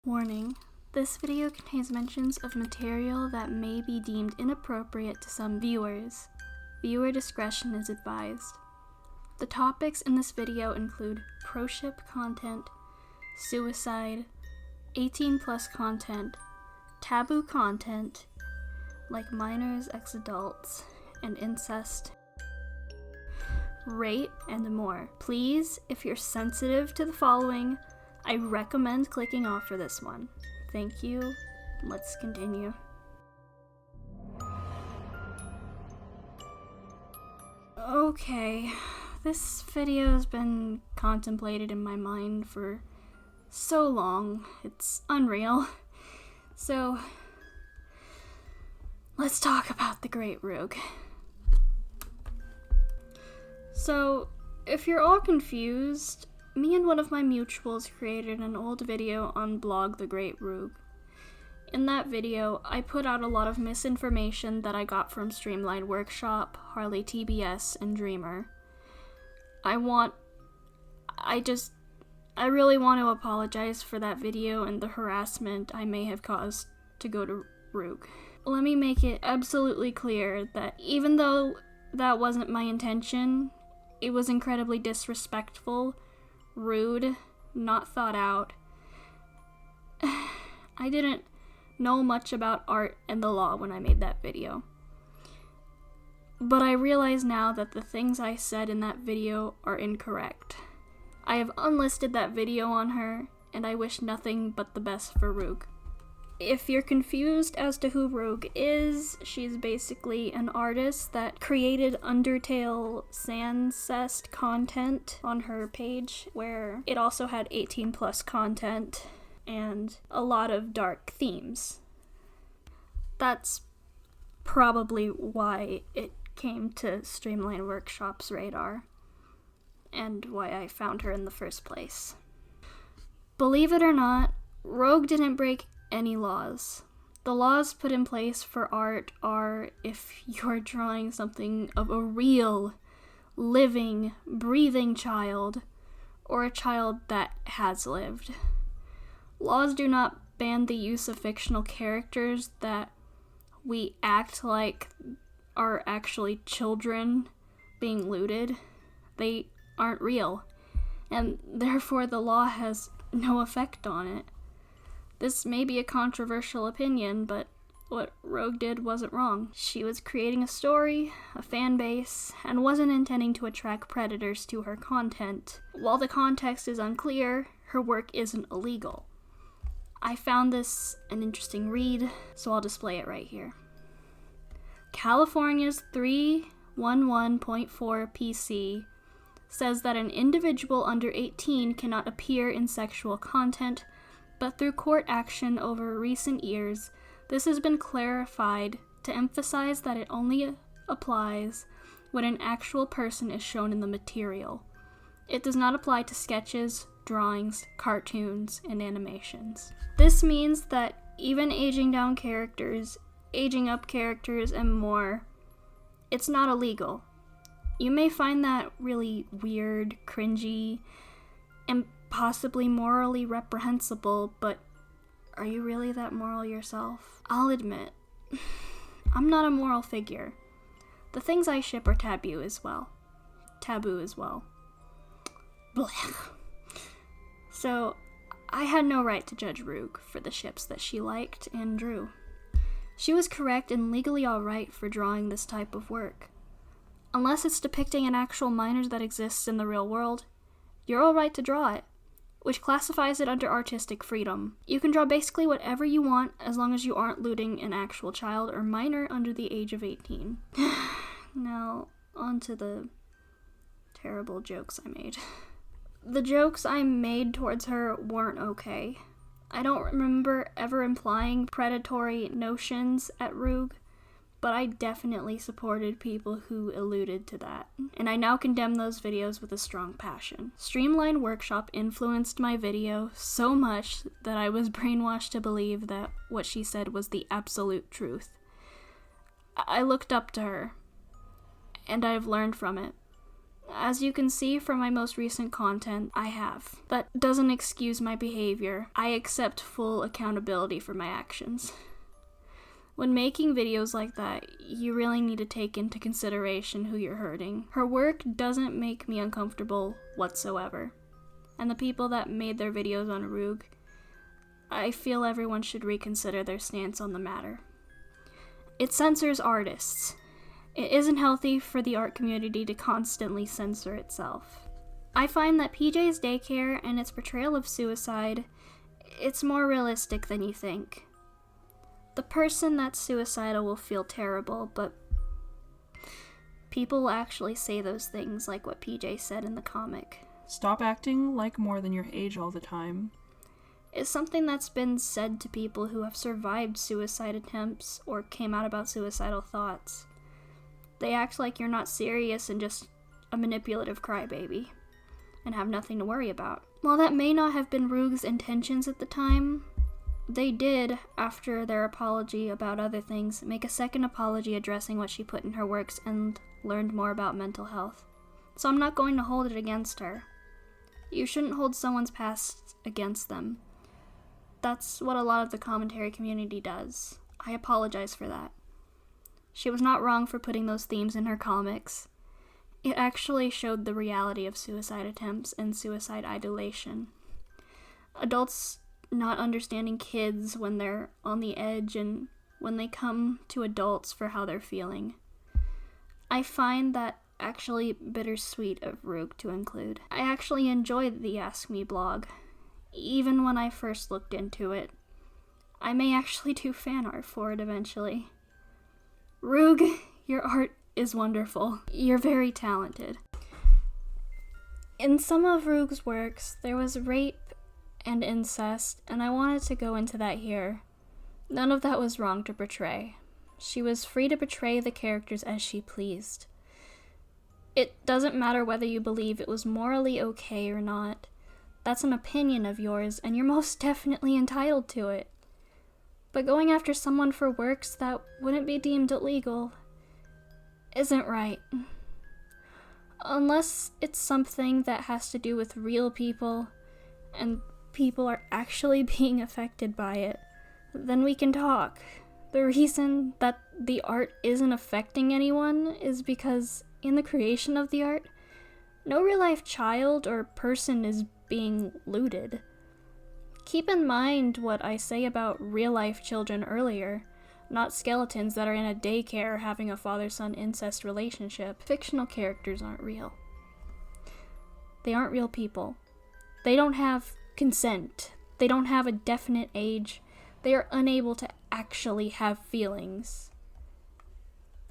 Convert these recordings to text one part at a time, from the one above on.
Warning: this video contains mentions of material that may be deemed inappropriate to some viewers. Viewer discretion is advised. The topics in this video include pro-ship content, suicide, 18+ content, taboo content, like minors, ex-adults, and incest, rape, and more. Please, if you're sensitive to the following, I recommend clicking off for this one. Thank you. Let's continue. Okay, this video has been contemplated in my mind for so long. It's unreal. So, let's talk about the Great Rouge. So, if you're all confused, me and one of my mutuals created an old video on blog The Great Rouge. In that video, I put out a lot of misinformation that I got from Streamline Workshop, Harley TBS, and Dreamer. I really want to apologize for that video and the harassment I may have caused to go to Rouge. Let me make it absolutely clear that even though that wasn't my intention, it was incredibly disrespectful, rude, not thought out. I didn't know much about art and the law when I made that video. But I realize now that the things I said in that video are incorrect. I have unlisted that video on her, and I wish nothing but the best for Rouge. If you're confused as to who Rouge is, she's basically an artist that created UnderTale Sancest content on her page, where it also had 18+ content and a lot of dark themes. That's probably why it came to Streamline Workshop's radar, and why I found her in the first place. Believe it or not, Rouge didn't break any laws. The laws put in place for art are if you're drawing something of a real, living, breathing child, or a child that has lived. Laws do not ban the use of fictional characters that we act like are actually children being looted. They aren't real, and therefore the law has no effect on it. This may be a controversial opinion, but what Rouge did wasn't wrong. She was creating a story, a fan base, and wasn't intending to attract predators to her content. While the context is unclear, her work isn't illegal. I found this an interesting read, so I'll display it right here. California's 311.4 PC says that an individual under 18 cannot appear in sexual content, but through court action over recent years, this has been clarified to emphasize that it only applies when an actual person is shown in the material. It does not apply to sketches, drawings, cartoons, and animations. This means that even aging down characters, aging up characters, and more, it's not illegal. You may find that really weird, cringy, and possibly morally reprehensible, but are you really that moral yourself? I'll admit, I'm not a moral figure. The things I ship are taboo as well. Blech. So, I had no right to judge Rouge for the ships that she liked and drew. She was correct and legally alright for drawing this type of work. Unless it's depicting an actual minor that exists in the real world, you're alright to draw it, which classifies it under artistic freedom. You can draw basically whatever you want as long as you aren't looting an actual child or minor under the age of 18. Now, on to the terrible jokes I made. The jokes I made towards her weren't okay. I don't remember ever implying predatory notions at Rouge, but I definitely supported people who alluded to that, and I now condemn those videos with a strong passion. Streamline Workshop influenced my video so much that I was brainwashed to believe that what she said was the absolute truth. I looked up to her, and I've learned from it. As you can see from my most recent content, I have. That doesn't excuse my behavior. I accept full accountability for my actions. When making videos like that, you really need to take into consideration who you're hurting. Her work doesn't make me uncomfortable whatsoever. And the people that made their videos on Rouge, I feel everyone should reconsider their stance on the matter. It censors artists. It isn't healthy for the art community to constantly censor itself. I find that PJ's Daycare and its portrayal of suicide, it's more realistic than you think. The person that's suicidal will feel terrible, but people will actually say those things like what PJ said in the comic. Stop acting like more than your age all the time. It's something that's been said to people who have survived suicide attempts or came out about suicidal thoughts. They act like you're not serious and just a manipulative crybaby, and have nothing to worry about. While that may not have been Rouge's intentions at the time, they did, after their apology about other things, make a second apology addressing what she put in her works and learned more about mental health. So I'm not going to hold it against her. You shouldn't hold someone's past against them. That's what a lot of the commentary community does. I apologize for that. She was not wrong for putting those themes in her comics. It actually showed the reality of suicide attempts and suicide ideation. Adults not understanding kids when they're on the edge and when they come to adults for how they're feeling. I find that actually bittersweet of Rouge to include. I actually enjoyed the Ask Me blog, even when I first looked into it. I may actually do fan art for it eventually. Rouge, your art is wonderful. You're very talented. In some of Rouge's works, there was rape and incest, and I wanted to go into that here. None of that was wrong to portray. She was free to portray the characters as she pleased. It doesn't matter whether you believe it was morally okay or not. That's an opinion of yours, and you're most definitely entitled to it. But going after someone for works that wouldn't be deemed illegal isn't right. Unless it's something that has to do with real people, and people are actually being affected by it, then we can talk. The reason that the art isn't affecting anyone is because in the creation of the art, no real-life child or person is being looted. Keep in mind what I say about real-life children earlier, not skeletons that are in a daycare having a father-son incest relationship. Fictional characters aren't real. They aren't real people. They don't have consent. They don't have a definite age. They are unable to actually have feelings.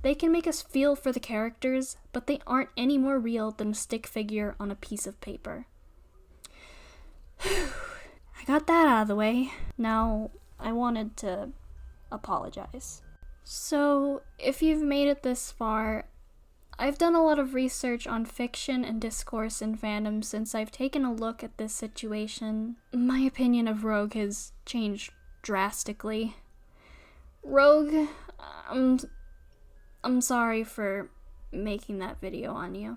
They can make us feel for the characters, but they aren't any more real than a stick figure on a piece of paper. I got that out of the way. Now, I wanted to apologize. So, if you've made it this far, I've done a lot of research on fiction and discourse in fandom since I've taken a look at this situation. My opinion of Rouge has changed drastically. Rouge, I'm sorry for making that video on you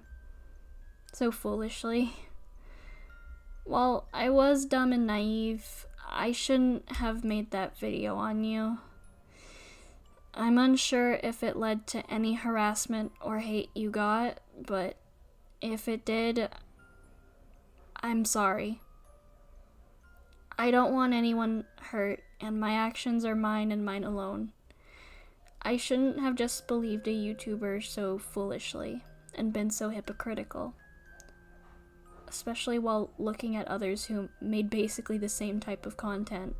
so foolishly. While I was dumb and naive, I shouldn't have made that video on you. I'm unsure if it led to any harassment or hate you got, but if it did, I'm sorry. I don't want anyone hurt, and my actions are mine and mine alone. I shouldn't have just believed a YouTuber so foolishly and been so hypocritical, especially while looking at others who made basically the same type of content.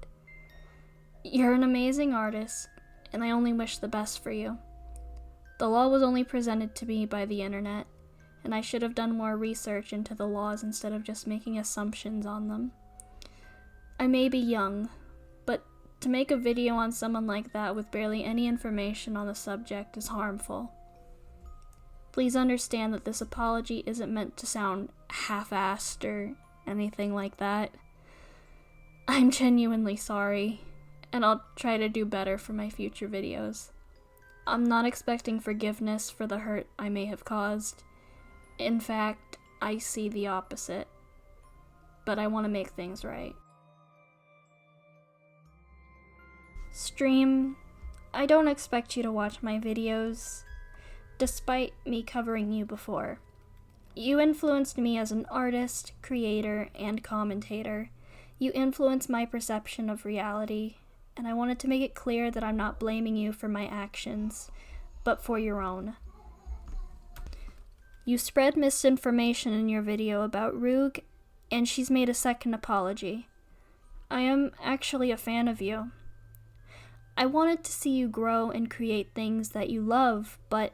You're an amazing artist, and I only wish the best for you. The law was only presented to me by the internet, and I should have done more research into the laws instead of just making assumptions on them. I may be young, but to make a video on someone like that with barely any information on the subject is harmful. Please understand that this apology isn't meant to sound half-assed or anything like that. I'm genuinely sorry, and I'll try to do better for my future videos. I'm not expecting forgiveness for the hurt I may have caused. In fact, I see the opposite. But I want to make things right. Stream, I don't expect you to watch my videos, despite me covering you before. You influenced me as an artist, creator, and commentator. You influenced my perception of reality, and I wanted to make it clear that I'm not blaming you for my actions, but for your own. You spread misinformation in your video about Rouge, and she's made a second apology. I am actually a fan of you. I wanted to see you grow and create things that you love, but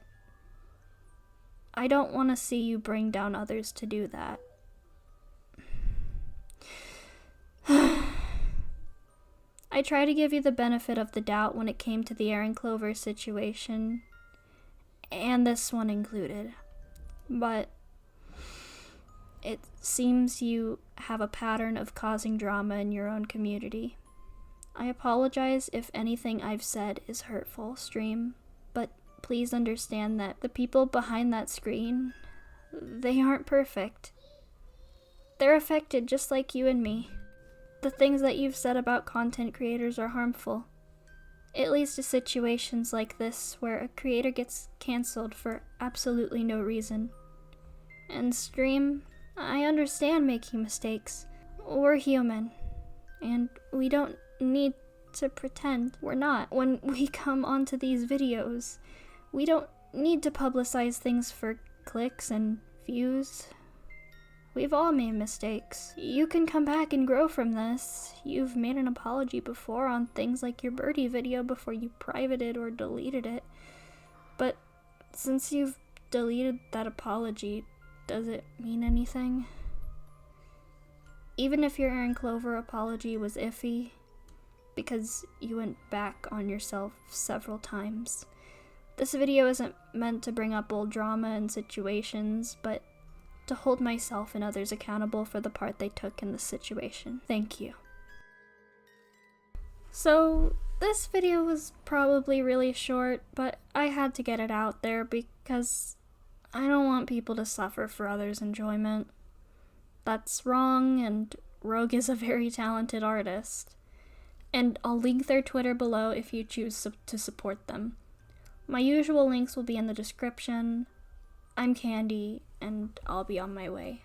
I don't want to see you bring down others to do that. I try to give you the benefit of the doubt when it came to the Aaron Clover situation, and this one included. But it seems you have a pattern of causing drama in your own community. I apologize if anything I've said is hurtful, Stream, but please understand that the people behind that screen, they aren't perfect. They're affected just like you and me. The things that you've said about content creators are harmful. It leads to situations like this where a creator gets canceled for absolutely no reason. And Stream, I understand making mistakes. We're human, and we don't need to pretend we're not. When we come onto these videos, we don't need to publicize things for clicks and views. We've all made mistakes. You can come back and grow from this. You've made an apology before on things like your birdie video before you privated or deleted it. But since you've deleted that apology, does it mean anything? Even if your Aaron Clover apology was iffy, because you went back on yourself several times. This video isn't meant to bring up old drama and situations, but to hold myself and others accountable for the part they took in the situation. Thank you. So, this video was probably really short, but I had to get it out there because I don't want people to suffer for others' enjoyment. That's wrong, and Rogue is a very talented artist. And I'll link their Twitter below if you choose to support them. My usual links will be in the description. I'm Candy, and I'll be on my way.